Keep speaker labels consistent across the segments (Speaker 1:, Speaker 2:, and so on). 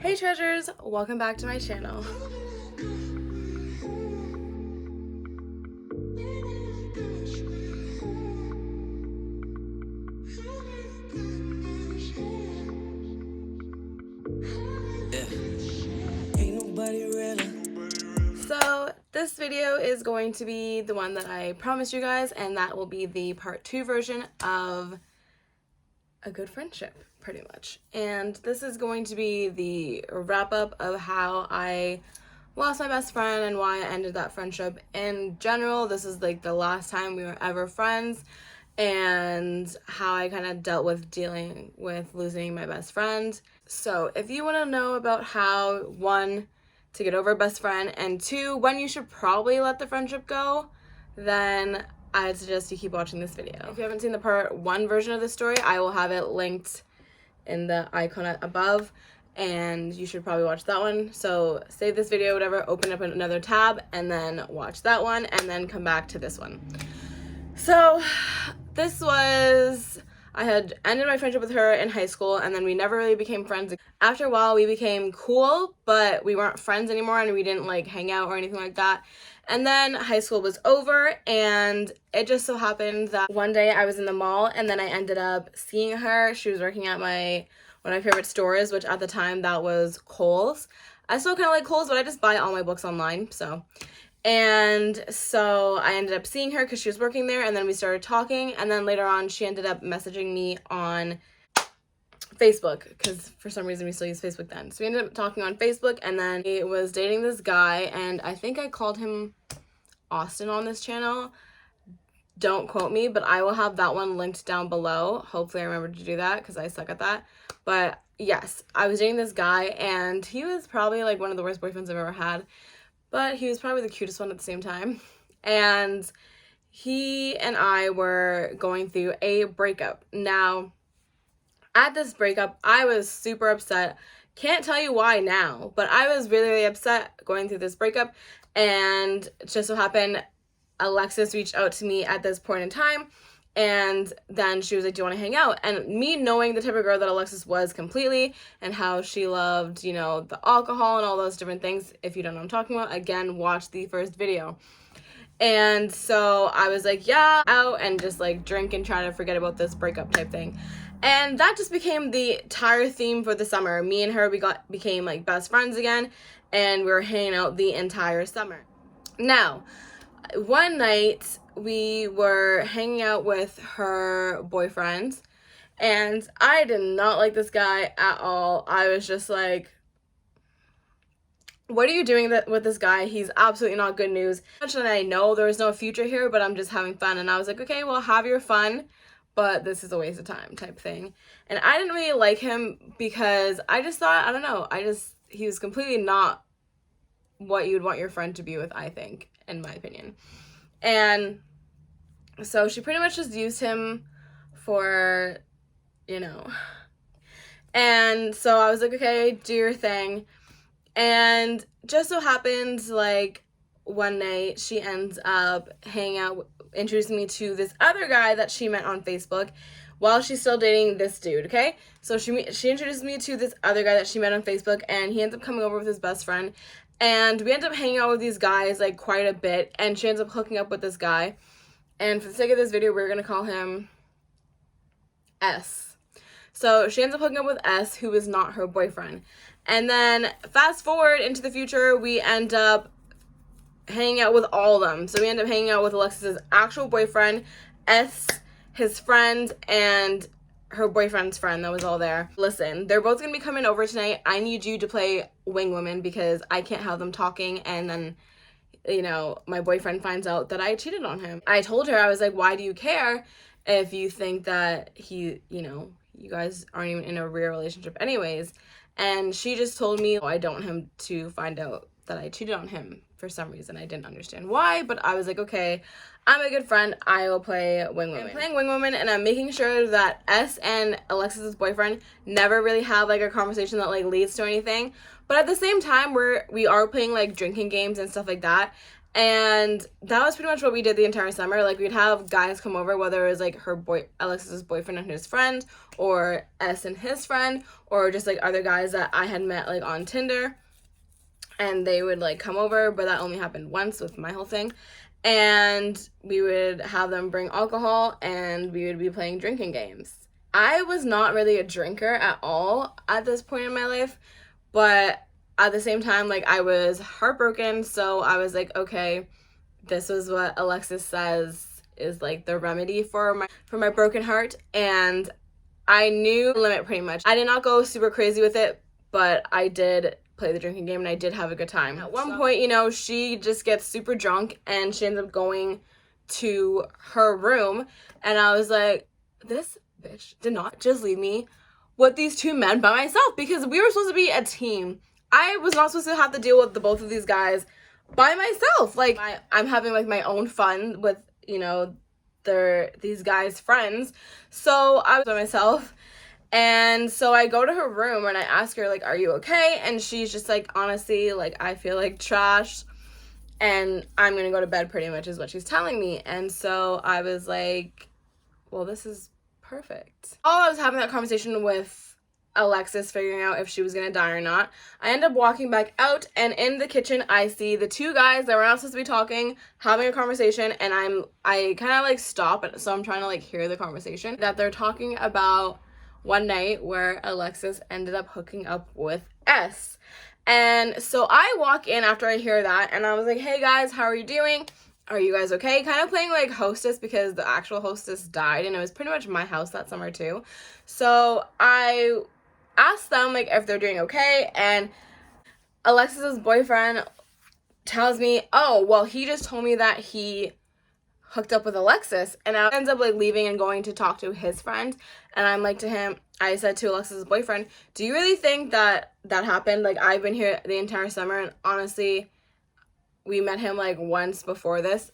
Speaker 1: Hey treasures, welcome back to my channel. So this video is going to be the one that I promised you guys, and that will be the part 2 version of a good friendship, pretty much. And this is going to be the wrap up of how I lost my best friend and why I ended that friendship. In general, this is like the last time we were ever friends, and how I kind of dealt with dealing with losing my best friend. So if you want to know about how, one, to get over a best friend, and two, when you should probably let the friendship go, then I'd suggest you keep watching this video. If you haven't seen the part 1 version of the story, I will have it linked in the icon above, and you should probably watch that one. So save this video, whatever, open up another tab, and then watch that one, and then come back to this one. So this was, I had ended my friendship with her in high school, and then we never really became friends. After a while, we became cool, but we weren't friends anymore, and we didn't like hang out or anything like that. And then high school was over, and it just so happened that one day I was in the mall, and then I ended up seeing her. She was working at one of my favorite stores, which at the time that was Kohl's. I still kind of like Kohl's, but I just buy all my books online, so. And so I ended up seeing her because she was working there, and then we started talking, and then later on she ended up messaging me on Facebook, because for some reason we still use Facebook then. So we ended up talking on Facebook, and then he was dating this guy, and I think I called him Austin on this channel. Don't quote me, but I will have that one linked down below. Hopefully I remember to do that, because I suck at that. But yes, I was dating this guy, and he was probably like one of the worst boyfriends I've ever had. But he was probably the cutest one at the same time. And he and I were going through a breakup. Now, at this breakup, I was super upset. Can't tell you why now, but I was really, really upset going through this breakup. And it just so happened, Alexis reached out to me at this point in time. And then she was like, do you want to hang out? And me knowing the type of girl that Alexis was completely, and how she loved, you know, the alcohol and all those different things. If you don't know what I'm talking about, again, watch the first video. And so I was like, yeah, out and just like drink and try to forget about this breakup type thing. And that just became the entire theme for the summer. Me and her, became like best friends again, and we were hanging out the entire summer. Now, one night we were hanging out with her boyfriend, and I did not like this guy at all. I was just like, what are you doing with this guy? He's absolutely not good news. And I know there was no future here, but I'm just having fun. And I was like, okay, well, have your fun, but this is a waste of time type thing. And I didn't really like him because I just thought, I don't know, he was completely not what you'd want your friend to be with, I think, in my opinion. And so she pretty much just used him for, you know. And so I was like, okay, do your thing. And just so happens, like, one night she ends up hanging out, introducing me to this other guy that she met on Facebook while she's still dating this dude, okay? So she introduced me to this other guy that she met on Facebook, and he ends up coming over with his best friend. And we end up hanging out with these guys, like, quite a bit, and she ends up hooking up with this guy. And for the sake of this video, we're going to call him S. So she ends up hooking up with S, who is not her boyfriend. And then fast forward into the future, we end up hanging out with all of them. So we end up hanging out with Alexis's actual boyfriend, S, his friend, and her boyfriend's friend that was all there. Listen, they're both going to be coming over tonight. I need you to play wing woman because I can't have them talking and then, you know, my boyfriend finds out that I cheated on him. I told her, I was like, why do you care if you think that he, you know, you guys aren't even in a real relationship anyways? And she just told me, I don't want him to find out that I cheated on him for some reason. I didn't understand why, but I was like, okay, I'm a good friend. I will play wing woman. I'm playing wing woman, and I'm making sure that S and Alexis's boyfriend never really have like a conversation that like leads to anything. But at the same time, we are playing like drinking games and stuff like that. And that was pretty much what we did the entire summer. Like, we'd have guys come over, whether it was like Alexis's boyfriend and his friend, or S and his friend, or just like other guys that I had met like on Tinder, and they would like come over, but that only happened once with my whole thing. And we would have them bring alcohol, and we would be playing drinking games. I was not really a drinker at all at this point in my life, but at the same time, like, I was heartbroken, so I was like, okay, this was what Alexis says is like the remedy for my broken heart. And I knew the limit pretty much. I did not go super crazy with it, but I did play the drinking game, and I did have a good time. At one point, you know, she just gets super drunk, and she ends up going to her room, and I was like, this bitch did not just leave me with these two men by myself, because we were supposed to be a team. I was not supposed to have to deal with both of these guys by myself. Like, I'm having like my own fun with, you know, these guys' friends. So I was by myself. And so I go to her room and I ask her, like, are you okay? And she's just like, honestly, like, I feel like trash, and I'm gonna go to bed, pretty much is what she's telling me. And so I was like, well, this is perfect. While I was having that conversation with Alexis, figuring out if she was gonna die or not, I end up walking back out, and in the kitchen I see the two guys that were not supposed to be talking having a conversation, and I kind of like stop, so I'm trying to like hear the conversation that they're talking about one night where Alexis ended up hooking up with S. And so I walk in after I hear that, and I was like, hey guys, how are you doing? Are you guys okay? Kind of playing like hostess, because the actual hostess died, and it was pretty much my house that summer too. So I asked them like if they're doing okay, and Alexis's boyfriend tells me, oh, well, he just told me that he hooked up with Alexis, and I ends up like leaving and going to talk to his friend. And I'm like to him, I said to Alexis's boyfriend, do you really think that happened? Like, I've been here the entire summer, and honestly, we met him like once before this.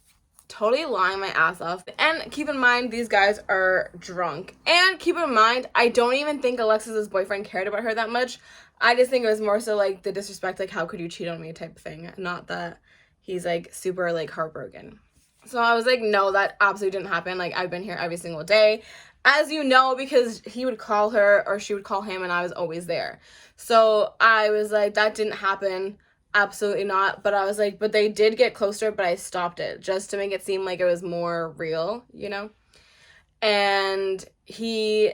Speaker 1: Totally lying my ass off. And keep in mind, these guys are drunk. And keep in mind, I don't even think Alexis's boyfriend cared about her that much. I just think it was more so like the disrespect, like, how could you cheat on me type of thing. Not that he's like super like heartbroken. So I was like, no, that absolutely didn't happen. Like, I've been here every single day, as you know, because he would call her or she would call him, and I was always there. So I was like, that didn't happen. Absolutely not. But I was like, but they did get closer, but I stopped it just to make it seem like it was more real, you know? And he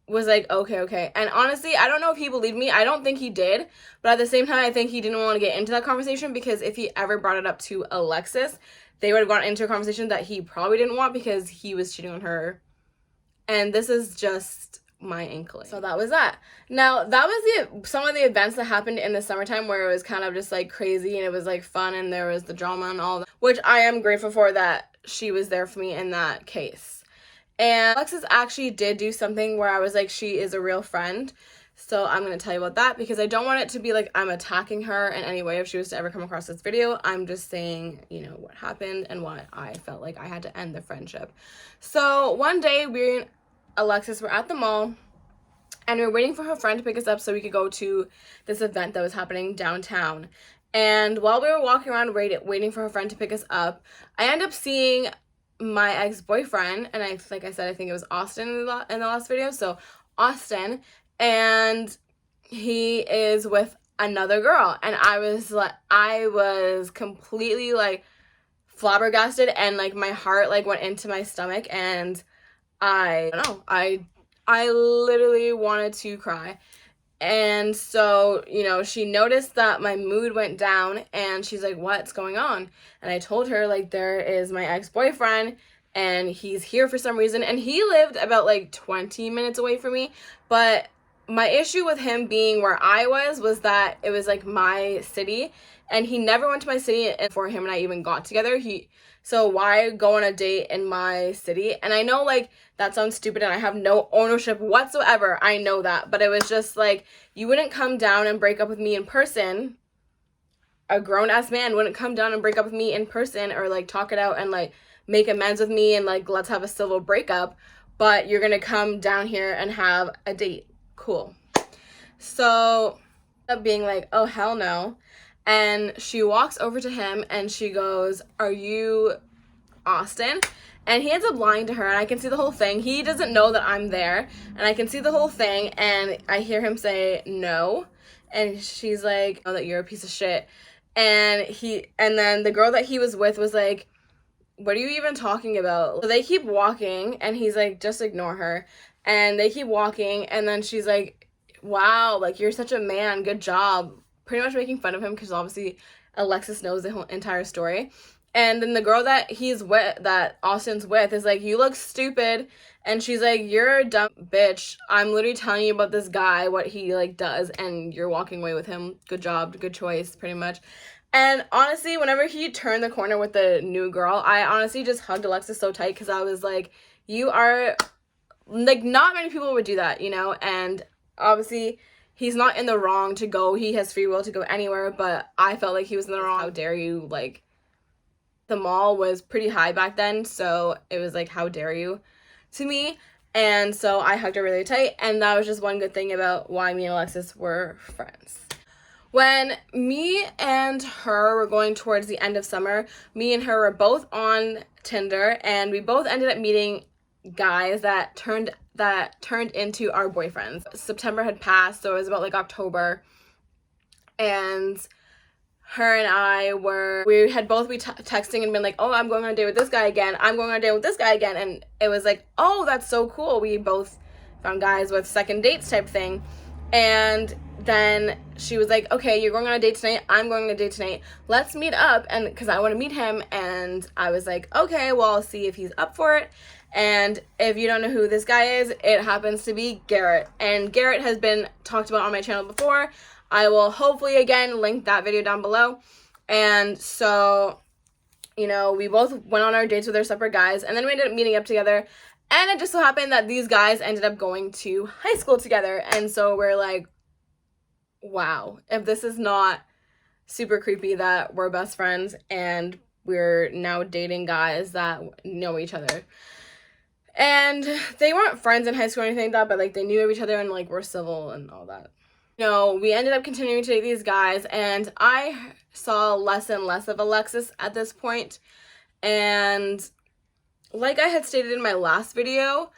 Speaker 1: was like, okay. And honestly, I don't know if he believed me. I don't think he did. But at the same time, I think he didn't want to get into that conversation, because if he ever brought it up to Alexis, they would have gone into a conversation that he probably didn't want, because he was cheating on her. And this is just my inkling. So that was that. Now, that was some of the events that happened in the summertime, where it was kind of just like crazy, and it was like fun, and there was the drama and all that, which I am grateful for that she was there for me in that case. And Alexis actually did do something where I was like, she is a real friend. So I'm going to tell you about that, because I don't want it to be like I'm attacking her in any way if she was to ever come across this video. I'm just saying, you know, what happened and why I felt like I had to end the friendship. So one day, Alexis were at the mall, and we were waiting for her friend to pick us up so we could go to this event that was happening downtown. And while we were walking around waiting for her friend to pick us up, I ended up seeing my ex-boyfriend, and like I said, I think it was Austin in the last video. So Austin, and he is with another girl, and I was completely like flabbergasted, and like my heart like went into my stomach, and I don't know, I literally wanted to cry. And so, you know, she noticed that my mood went down, and she's like, what's going on? And I told her, like, there is my ex-boyfriend, and he's here for some reason, and he lived about like 20 minutes away from me. But my issue with him being where I was that it was like my city, and he never went to my city before him and I even got together. So why go on a date in my city? And I know, like, that sounds stupid, and I have no ownership whatsoever. I know that. But it was just like, you wouldn't come down and break up with me in person. A grown-ass man wouldn't come down and break up with me in person, or like talk it out and like make amends with me and like let's have a civil breakup. But you're gonna come down here and have a date. Cool. So, being like, oh hell no. And she walks over to him and she goes, "Are you Austin?" And he ends up lying to her, and I can see the whole thing. He doesn't know that I'm there, and I can see the whole thing, and I hear him say no. And she's like, "Oh, that you're a piece of shit." And then the girl that he was with was like, "What are you even talking about?" So they keep walking, and he's like, "Just ignore her." And they keep walking, and then she's like, "Wow, like, you're such a man, good job." Pretty much making fun of him, because obviously Alexis knows the whole entire story. And then the girl that he's with, that Austin's with, is like, "You look stupid." And she's like, "You're a dumb bitch. I'm literally telling you about this guy, what he, like, does, and you're walking away with him. Good job, good choice," pretty much. And honestly, whenever he turned the corner with the new girl, I honestly just hugged Alexis so tight, because I was like, you are, like, not many people would do that, you know? And obviously, he's not in the wrong to go. He has free will to go anywhere, but I felt like he was in the wrong. How dare you, like, the mall was pretty high back then, so it was like, how dare you to me. And so I hugged her really tight, and that was just one good thing about why me and Alexis were friends. When me and her were going towards the end of summer, me and her were both on Tinder, and we both ended up meeting guys that turned into our boyfriends. September had passed, so it was about like October, and her and we had both been texting and been like, "Oh, I'm going on a date with this guy again. I'm going on a date with this guy again." And it was like, "Oh, that's so cool." We both found guys with second dates type thing. And then she was like, "Okay, you're going on a date tonight. I'm going on a date tonight. Let's meet up." And because I want to meet him. And I was like, "Okay, well, I'll see if he's up for it." And if you don't know who this guy is, it happens to be Garrett. And Garrett has been talked about on my channel before. I will hopefully, again, link that video down below. And so, you know, we both went on our dates with our separate guys, and then we ended up meeting up together. And it just so happened that these guys ended up going to high school together. And so we're like, wow, if this is not super creepy that we're best friends and we're now dating guys that know each other. And they weren't friends in high school or anything like that, but like they knew of each other and like were civil and all that. No, we ended up continuing to date these guys, and I saw less and less of Alexis at this point. And like I had stated in my last video,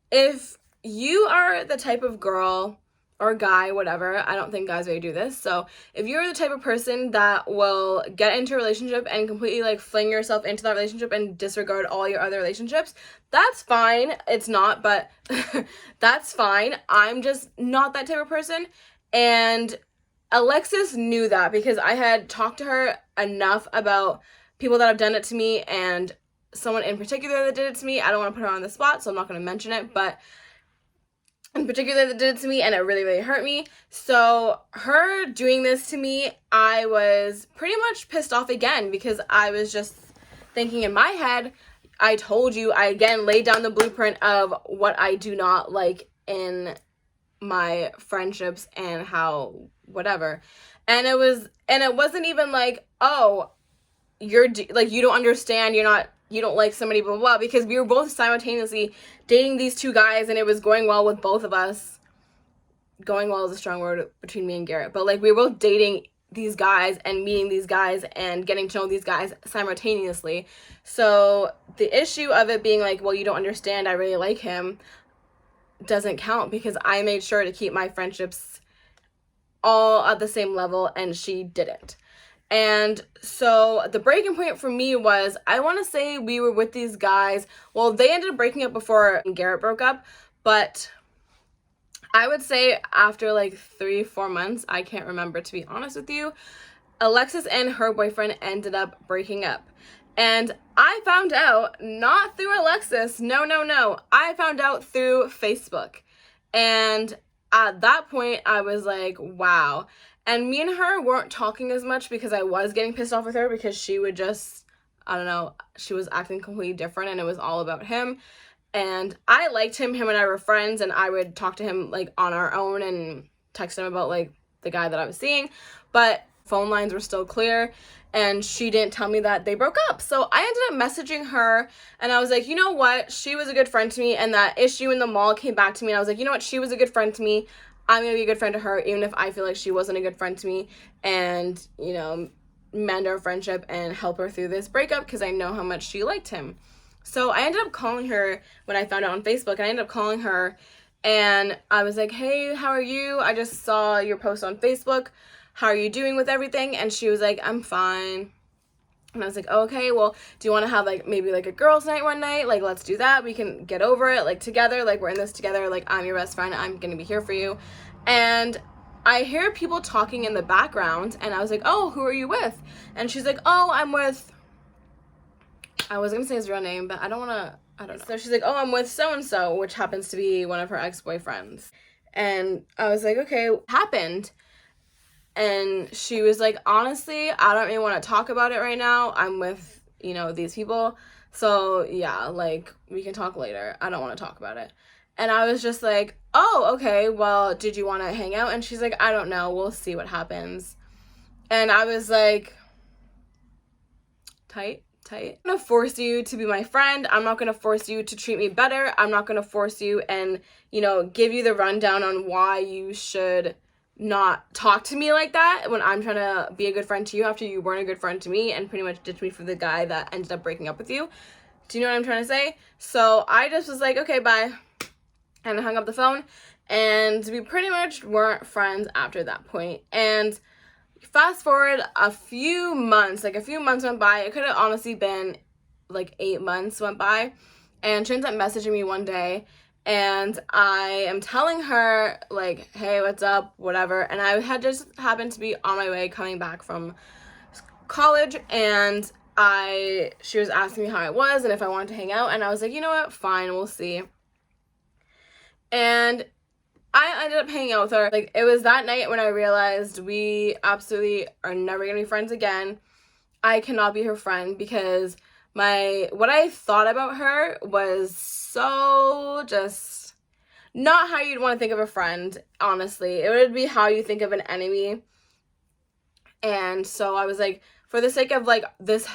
Speaker 1: if you are the type of girl or guy, whatever, I don't think guys really do this, so if you're the type of person that will get into a relationship and completely like fling yourself into that relationship and disregard all your other relationships, that's fine. It's not, but that's fine. I'm just not that type of person. And Alexis knew that, because I had talked to her enough about people that have done it to me, and someone in particular that did it to me. I don't want to put her on the spot, so I'm not going to mention it, but in particular that did it to me, and it really, really hurt me. So her doing this to me, I was pretty much pissed off again, because I was just thinking in my head, I told you, I again laid down the blueprint of what I do not like in my friendships and how whatever. And it wasn't even like, "Oh, you're like, you don't understand, you don't like somebody, blah, blah, blah," because we were both simultaneously dating these two guys, and it was going well with both of us. Going well is a strong word between me and Garrett, but like we were both dating these guys and meeting these guys and getting to know these guys simultaneously. So the issue of it being like, "Well, you don't understand, I really like him," doesn't count, because I made sure to keep my friendships all at the same level, and she didn't. And so the breaking point for me was, I want to say we were with these guys. Well, they ended up breaking up before Garrett broke up, but I would say after like 3-4 months, I can't remember, to be honest with you, Alexis and her boyfriend ended up breaking up. And I found out not through Alexis. No. I found out through Facebook. And at that point, I was like, wow. And me and her weren't talking as much, because I was getting pissed off with her, because she would just, I don't know, she was acting completely different, and it was all about him. And I liked him. Him and I were friends, and I would talk to him like on our own and text him about like the guy that I was seeing. But phone lines were still clear, and she didn't tell me that they broke up. So I ended up messaging her, and I was like, you know what? She was a good friend to me, and that issue in the mall came back to me, and I was like, you know what? She was a good friend to me. I'm gonna be a good friend to her, even if I feel like she wasn't a good friend to me, and, you know, mend our friendship and help her through this breakup because I know how much she liked him. So I ended up calling her when I found out on Facebook, and I ended up calling her, and I was like, hey, how are you? I just saw your post on Facebook. How are you doing with everything? And she was like, I'm fine. And I was like, oh, okay, well, do you want to have, like, maybe, like, a girls' night one night? Like, let's do that. We can get over it, like, together. Like, we're in this together. Like, I'm your best friend. I'm going to be here for you. And I hear people talking in the background, and I was like, oh, who are you with? And she's like, oh, I'm with, I was going to say his real name, but I don't know. So she's like, oh, I'm with so-and-so, which happens to be one of her ex-boyfriends. And I was like, okay, what happened? And she was like, honestly, I don't really want to talk about it right now. I'm with, you know, these people. So, yeah, like, we can talk later. I don't want to talk about it. And I was just like, oh, okay, well, did you want to hang out? And she's like, I don't know. We'll see what happens. And I was like, tight. I'm not going to force you to be my friend. I'm not going to force you to treat me better. I'm not going to force you and, you know, give you the rundown on why you should not talk to me like that when I'm trying to be a good friend to you after you weren't a good friend to me and pretty much ditched me for the guy that ended up breaking up with you. Do you know what I'm trying to say? So I just was like, okay, bye. And I hung up the phone, and we pretty much weren't friends after that point. And fast forward a few months went by. It could have honestly been like 8 months went by, and she ends up messaging me one day, and I am telling her, like, hey, what's up, whatever. And I had just happened to be on my way coming back from college, and she was asking me how I was and if I wanted to hang out, and I was like, you know what, fine, we'll see. And I ended up hanging out with her. Like, it was that night when I realized we absolutely are never gonna be friends again. I cannot be her friend because what I thought about her was so just not how you'd want to think of a friend, honestly. It would be how you think of an enemy. And so I was like, for the sake of, like, this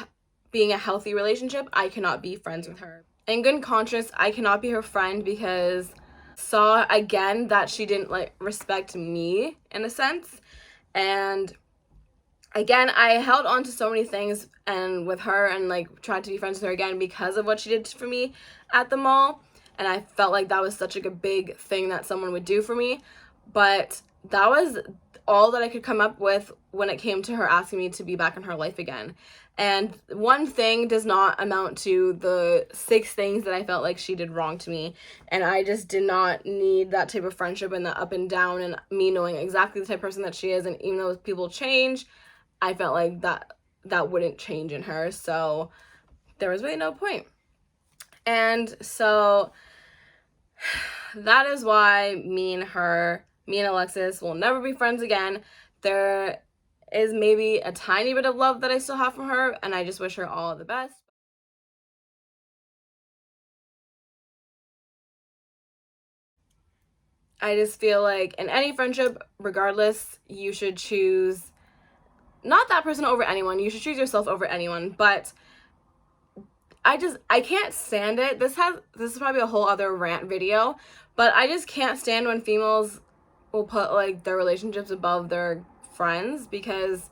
Speaker 1: being a healthy relationship, I cannot be friends with her. In good conscience, I cannot be her friend because saw again that she didn't, like, respect me in a sense. And again, I held on to so many things and with her and, like, tried to be friends with her again because of what she did for me at the mall. And I felt like that was such, like, a big thing that someone would do for me. But that was all that I could come up with when it came to her asking me to be back in her life again. And one thing does not amount to the 6 things that I felt like she did wrong to me. And I just did not need that type of friendship and the up and down and me knowing exactly the type of person that she is. And even though people change, I felt like that wouldn't change in her. So there was really no point. And so that is why me and Alexis will never be friends again. There is maybe a tiny bit of love that I still have for her, and I just wish her all the best. I just feel like in any friendship, regardless, you should choose not that person over anyone. You should choose yourself over anyone. But I can't stand it. This is probably a whole other rant video, but I just can't stand when females will put, like, their relationships above their friends, because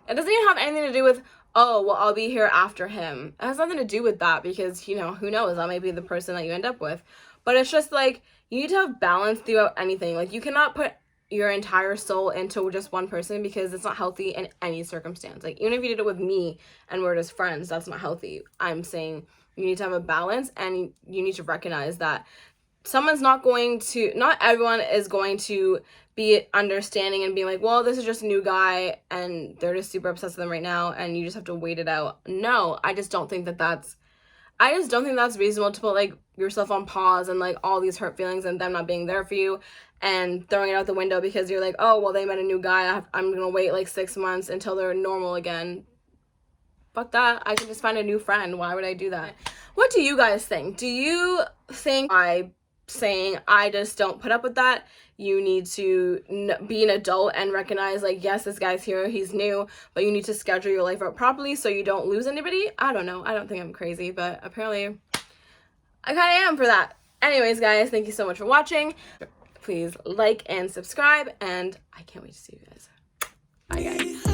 Speaker 1: it doesn't even have anything to do with, oh, well, I'll be here after him. It has nothing to do with that because, you know, who knows, that might be the person that you end up with. But it's just like, you need to have balance throughout anything. Like, you cannot put your entire soul into just one person because it's not healthy in any circumstance. Like, even if you did it with me and we're just friends, that's not healthy. I'm saying you need to have a balance, and you need to recognize that not everyone is going to be understanding and being like, well, this is just a new guy and they're just super obsessed with him right now and you just have to wait it out. No, I just don't think that's reasonable to put, like, yourself on pause and, like, all these hurt feelings and them not being there for you and throwing it out the window because you're like, oh, well, they met a new guy. I'm going to wait, like, 6 months until they're normal again. Fuck that. I can just find a new friend. Why would I do that? What do you guys think? Do you think by saying I just don't put up with that, you need to be an adult and recognize, like, yes, this guy's here, he's new, but you need to schedule your life out properly so you don't lose anybody? I don't know. I don't think I'm crazy, but apparently I kind of am for that. Anyways, guys, thank you so much for watching. please like and subscribe, and I can't wait to see you guys. Bye, guys.